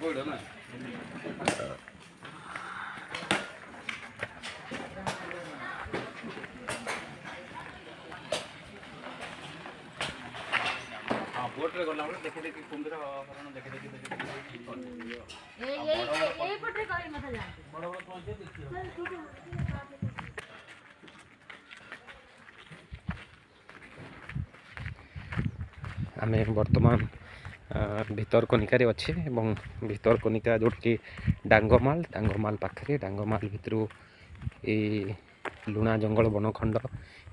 बोट्रे गला देखी देखी कुंभीर हरण देखी देखी आम बर्तमान भितरकनिकार अच्छे भितरकनिका जोटि डांगमाल पाखे डांगमाल भितर ये लुणा जंगल बनखंड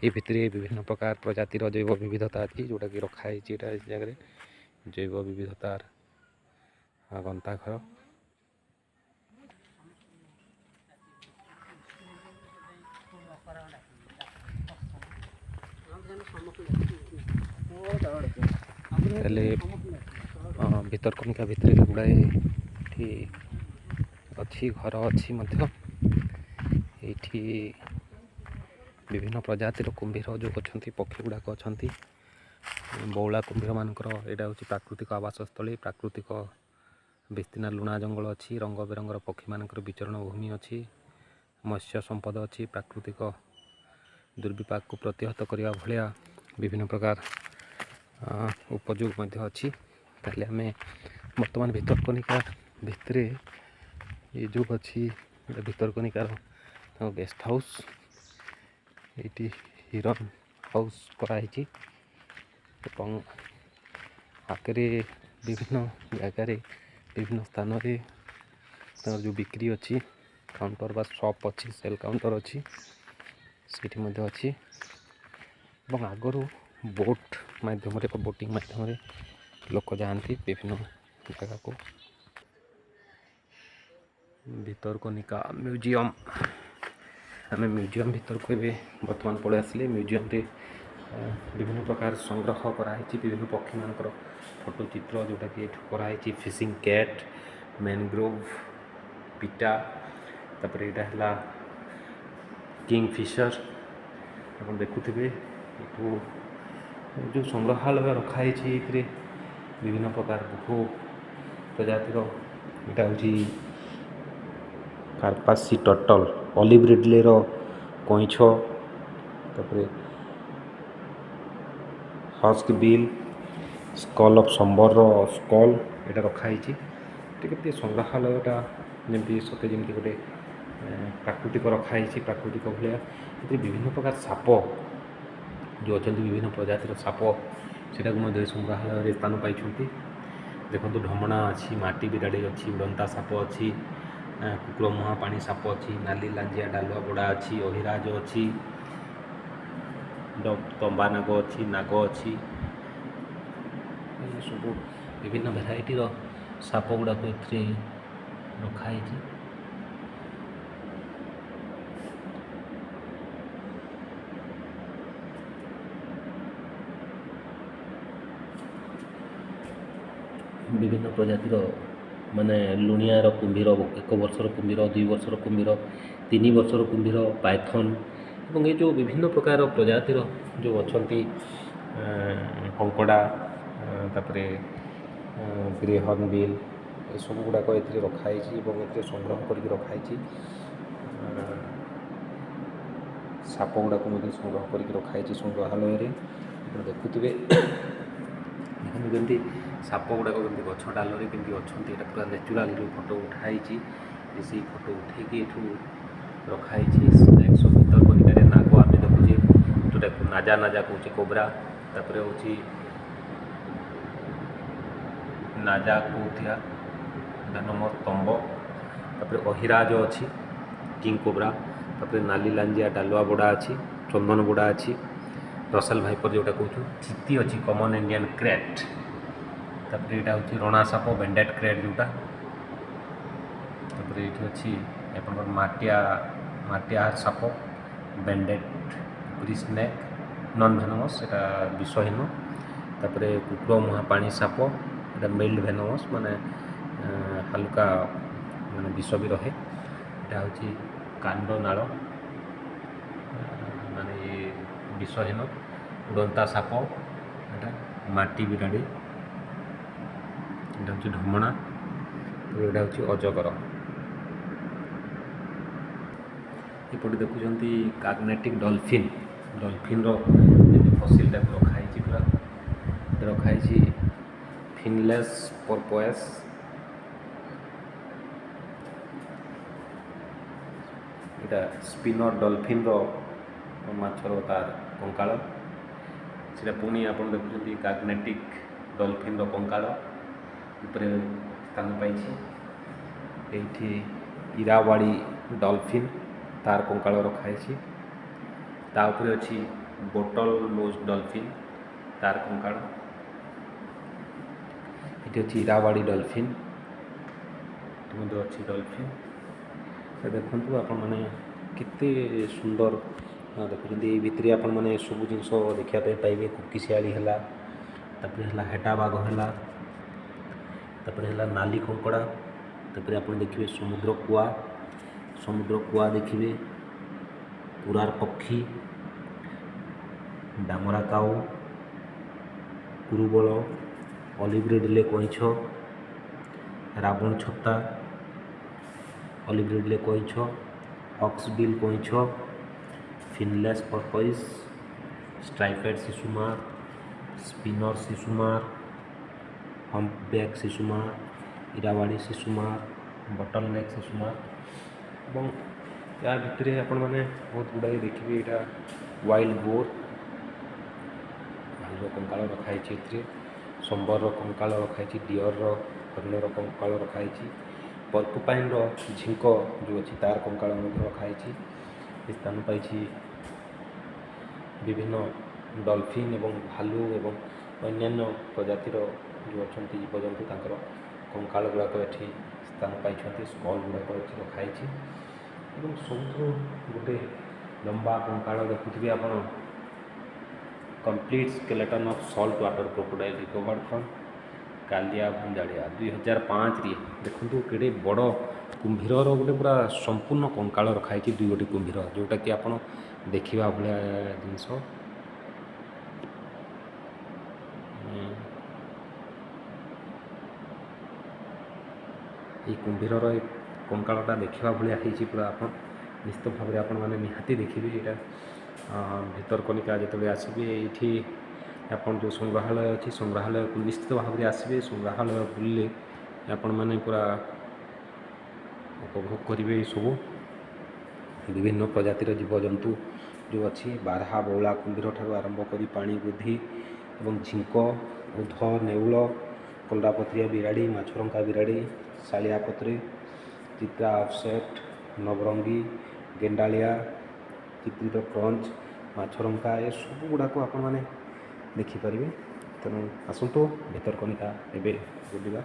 ये भितर विभिन्न प्रकार प्रजातिर जैव विविधता अच्छी जोटा कि रखाई जगह जैव विविधतार गंताघर भितरकनिका भितर गुड़ाए अच्छी घर अच्छी ये विभिन्न प्रजातिर कुंभीर जो अच्छा पक्षी गुड़ाक अच्छा बौला कुंभीर मानकर यहाँ हूँ प्राकृतिक आवासस्थली प्राकृतिक विस्तीर्ण लुणा जंगल अच्छी रंग बेरंगर पक्षी मानकर विचरण भूमि अच्छी मत्स्य संपद अच्छी प्राकृतिक दुर्विपाक को प्रतिहत करने भाया विभिन्न प्रकार उपयोग अच्छी ताले आम बर्तमान भितरकनिका भितर ये जो अच्छी भितरकनिकार गेस्ट हाउस ये हिरन हाउस कराई आगे विभिन्न जगार विभिन्न स्थान जो बिक्री अच्छी काउंटर बा शॉप अच्छी सेल काउंटर अच्छी से अच्छी आगरू बोट माध्यम बोटिंग माध्यम लोक जाती विभिन्न जगह को भितरकनिका म्यूजियम आम म्यूजियम भीतर को बर्तमान पलि आसिले म्यूजियम रे विभिन्न प्रकार संग्रह कराई विभिन्न पक्षी मान फोटो चित्र जोटा कि कराई फिशिंग कैट मैनग्रोव पिटा तापर यहाँ किंगफिशर आप देखुथे जो संग्रहालय रखाई विभिन्न प्रकार बहु प्रजातिर यहाँ हूँ कार्पासी टर्टल ऑलिव रिडले कईछ तापर hawksbill skull of sambar skull यहाँ रखाई के संग्रहालयटा जमी सत्य जमी गोटे प्राकृतिक रखाई प्राकृतिक भाया विभिन्न प्रकार साप जो अच्छा विभिन्न प्रजातिर साप से संग्रहालय स्थान पाई देखो ढमणा अच्छी माटी बिराड़ी अच्छी उड़ंता साप अच्छी कुकुर मुहा पानी साप अच्छी नाली लांजिया डालुआ बड़ा अच्छी अहिराज अच्छी तंबा नाग अच्छी नाग अच्छी सब विभिन्न भेराइटीर साप गुड़ाक रखाई विभिन्न प्रजातिर माने लुणियार कुंभीर 1 वर्षर कुंभीर 2 वर्षर कुंभीर 3 वर्षर कुंभीर पाइथन और ये जो विभिन्न प्रकार प्रजातिर जो अच्छा कंकड़ा तापर ग्रे हॉर्नबिल ये सब गुड़ाक ये रखाई संग्रह करके रखाई साप गुड़ाक संग्रह करके रखाई संग्रहालय देखुवे जमी साप गुड़ाक जमी गछ डाल कमी अच्छा पूरा नेचुराल जो फोटो उठाई से फोटो उठे रखाई भितरकनिकार नाग आम देखुचे जोटा नाजा नाजा कौचे कोबरा तापर हूँ नाजा कौथिया नंबर तंब तापर अहिराज अच्छी किंग कोबरा तापर नाली लांजिया डालुआ बड़ा अच्छी चंदन बड़ा अच्छी रसल भाइपर जोटा कहूँ चीती अच्छी कॉमन इंडियन क्रेट तापर यहाँ हूँ रणा साप बेंडेड क्रेट जोटा तापर ये अच्छी आप माटिया साप बेंडेड स्नेक नॉन भेनमस एटा विषहीन तापर कुकुर मुहा पानी साप एटा मिल्ड भेनमस माने हल्का माने विष भी रहे यहाँ हूँ कांड नाल माने विषहीन उड़ंता साप एटा माटी बिराड़ी यहाँ हूँ ढमणा ଏଇଟା ହେଉଛି ଅଜଗର। ଏପଟେ ଦେଖୁଛନ୍ତି କାଗ୍ନେଟିକ୍ ଡଲଫିନ୍। ଡଲଫିନ୍ର ଯେମିତି ଫସିଲ୍ଟାକୁ ରଖାହେଇଛି, ପୁରା ରଖାହେଇଛି ଫିନଲେସ୍ ପର୍ପୋଏସ୍। ଏଇଟା ସ୍ପିନର ଡଲଫିନ୍ର ମାଛର ତାର କଙ୍କାଳ। ସେଇଟା ପୁଣି ଆପଣ ଦେଖୁଛନ୍ତି କାଗ୍ନେଟିକ୍ ଡଲଫିନ୍ର କଙ୍କାଳ ଉପରେ ସ୍ଥାନ ପାଇଛି। ଏଇଠି ଇରାୱାଡ଼ି ଡଲଫିନ୍, ତାର କଙ୍କାଳ ରଖାହେଇଛି। ତା ଉପରେ ଅଛି ବୋଟଲ ନୋଜ୍ ଡଲଫିନ୍, ତାର କଙ୍କାଳ। ଏଠି ଅଛି ଇରାୱାଡ଼ି ଡଲଫିନ୍, ମଧ୍ୟ ଅଛି ଡଲଫିନ୍। ଦେଖନ୍ତୁ ଆପଣମାନେ କେତେ ସୁନ୍ଦର ଦେଖୁଛନ୍ତି। ଏଇ ଭିତରେ ଆପଣମାନେ ସବୁ ଜିନିଷ ଦେଖିବା ପାଇଁ ପାଇବେ। କୋକିଶିଆଳି ହେଲା, ତାପରେ ହେଲା ହେଟା ବାଘ ହେଲା, ତାପରେ ହେଲା ନାଲି କଙ୍କଡ଼ା, ତାପରେ ଆପଣ ଦେଖିବେ ସମୁଦ୍ର କୁଆ ଦେଖିବେ, ପୁରାର ପକ୍ଷୀ, ଡାମରା କାଉ, କୁରୁବଳ, ଅଲିଭ୍ ରିଡଲେ କଇଁଛ, ରାବଣ ଛତା, ଅଲିଭ୍ ରିଡଲେ କଇଁଛ, ହକ୍ସବିଲ୍ କଇଁଛ, ଫିନଲେସ୍ ପର୍ପୋଇସ୍, ଷ୍ଟ୍ରାଇପେଡ୍ ଶିଶୁମାର, ସ୍ପିନର ଶିଶୁମାର, ହମ୍ପବ୍ୟାକ୍ ଶିଶୁମାର, ଇରାୱାଡ଼ି ଶିଶୁମାର, ବଟଲ ନେକ୍ ଶିଶୁମାର। ଏବଂ ୟା ଭିତରେ ଆପଣମାନେ ବହୁତ ଗୁଡ଼ାଏ ଦେଖିବେ। ଏଇଟା ୱାଇଲ୍ଡ ବୋର୍, ଭାଲୁର କଙ୍କାଳ ରଖାହେଇଛି। ଏଥିରେ ସମ୍ବରର କଙ୍କାଳ ରଖାହେଇଛି, ଡିଅରର, ହରିଣର କଙ୍କାଳ ରଖାହେଇଛି, ପର୍କୁପାଇନ୍ର ଝିଙ୍କ ଯେଉଁ ଅଛି ତାର କଙ୍କାଳ ମଧ୍ୟ ରଖାହେଇଛି। ସ୍ଥାନ ପାଇଛି ବିଭିନ୍ନ ଡଲଫିନ୍ ଏବଂ ଭାଲୁ ଏବଂ ଅନ୍ୟାନ୍ୟ ପ୍ରଜାତିର ଯେଉଁ ଅଛନ୍ତି ଜୀବଜନ୍ତୁ, ତାଙ୍କର କଙ୍କାଳ ଗୁଡ଼ାକ ଏଠି ସ୍ଥାନ ପାଇଛନ୍ତି। ସ୍କଲ୍ ଗୁଡ଼ାକ ଏଠି ରଖାହେଇଛି। ଏବଂ ସବୁଠୁ ଗୋଟେ ଲମ୍ବା କଙ୍କାଳ ଦେଖୁଥିବେ ଆପଣ, complete skeleton of salt water crocodile recovered from Kalia Bhanjalia 2005ରେ। ଦେଖନ୍ତୁ କେଡ଼େ ବଡ଼ କୁମ୍ଭୀରର ଗୋଟେ ପୁରା ସମ୍ପୂର୍ଣ୍ଣ କଙ୍କାଳ ରଖାହେଇଛି। 2ଗୋଟି କୁମ୍ଭୀର, ଯେଉଁଟାକି ଆପଣ ଦେଖିବା ଭଳିଆ ଜିନିଷ। এই କୁମ୍ଭୀରର ଏ କଙ୍କାଳଟା ଦେଖିବା ଭଳିଆ ହେଇଛି ପୁରା। ଆପଣ ନିଶ୍ଚିତ ଭାବରେ ଆପଣମାନେ ନିହାତି ଦେଖିବେ। ଏଇଟା ଭିତରକନିକା ଯେତେବେଳେ ଆସିବେ, ଏଇଠି ଆପଣ ଯେଉଁ ସଂଗ୍ରହାଳୟ ଅଛି, ସଂଗ୍ରହାଳୟକୁ ନିଶ୍ଚିତ ଭାବରେ ଆସିବେ। ସଂଗ୍ରହାଳୟ ବୁଲିଲେ ଆପଣମାନେ ପୁରା ଉପଭୋଗ କରିବେ ଏସବୁ ବିଭିନ୍ନ ପ୍ରଜାତିର ଜୀବଜନ୍ତୁ ଯେଉଁ ଅଛି। ବାରହା ବଉଳା କୁମ୍ଭୀର ଠାରୁ ଆରମ୍ଭ କରି ପାଣି ବୁଦ୍ଧି ଏବଂ ଝିଙ୍କ, ଓଧ, ନେଉଳ, କଲରାପତରିଆ ବିରାଡ଼ି, ମାଛରଙ୍କା ବିରାଡ଼ି, ଶାଳିଆପତ୍ରୀ, ଚିତ୍ରା ଅଫ୍ସେଟ୍, ନବରଙ୍ଗୀ, ଗେଣ୍ଡାଳିଆ, ଚିତ୍ରିତ କ୍ରଞ୍ଚ, ମାଛରଙ୍କା, ଏସବୁ ଗୁଡ଼ାକ ଆପଣମାନେ ଦେଖିପାରିବେ। ତେଣୁ ଆସନ୍ତୁ ଭିତରକନିକା ଏବେ ବୁଲିବା।